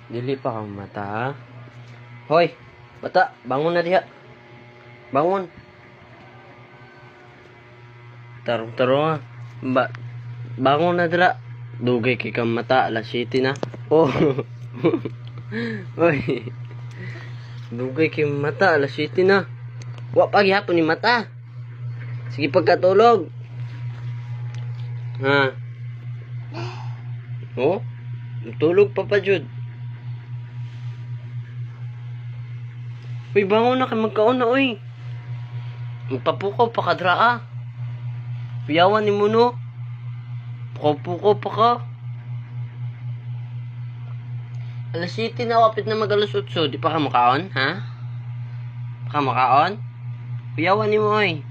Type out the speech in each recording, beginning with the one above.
Dili pa kang mata, ha? Hoy, bata, bangon na diha. Bangon. Tarong-tarong ha. Bangon na dira. Dugay kay kang mata, alas 7 na. Oh. Hoy. Dugay kay mata, alas 7 na. Wa pa gyapon ni mata. Sige pagkatulog. Ha. Oh? Tulog pa pa jud. Uy, bangon na kay magkaon na, uy. Magpapukaw pa ka dra, ah. Piyawan ni mo, no? Pukaw-pukaw pa ka. Alas 7 na, wapit na mag-alas 8. Di pa ka makaon, ha? Pa ka makaon? Piyawan ni mo, uy.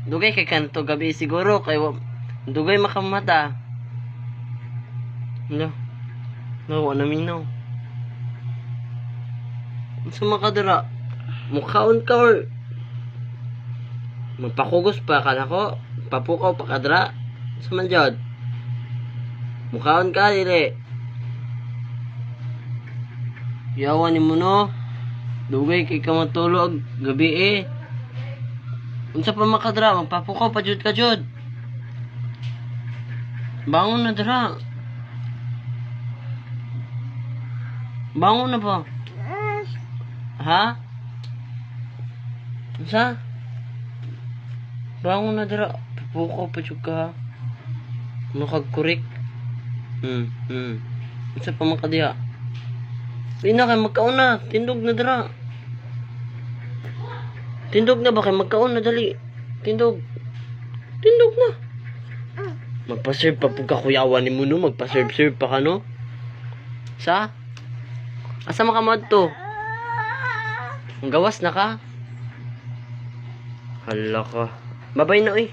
Dugay kay kanto gabi siguro, kay dugay makamata. No. No, wala minaw. Sa makadara, mukhaon ka or magpakugos pa ka na ko, papukaw pa kadra sa manjad. Mukhaon ka dili. Yawan ni mo no. Dugay kay ka matulog gabi eh. Unsa pa makadra, magpapukaw pa jud ka jud. Bangon na dra. Bangon na ba? Ha? Sa? Bangon na dira. Pupukaw pa jud ka. Nakagkurik. Isa pa man ka diha. Ina kay magkaon na. Tindog na dira. Tindog na ba kay magkaon na dali. Tindog. Tindog na. Magpa-serve pa pug kakuyawan ni mo no. Magpa-serve pa ka no. Sa? Asa makamad to? Ang gawas na ka? Hala ka. Babay na, uy.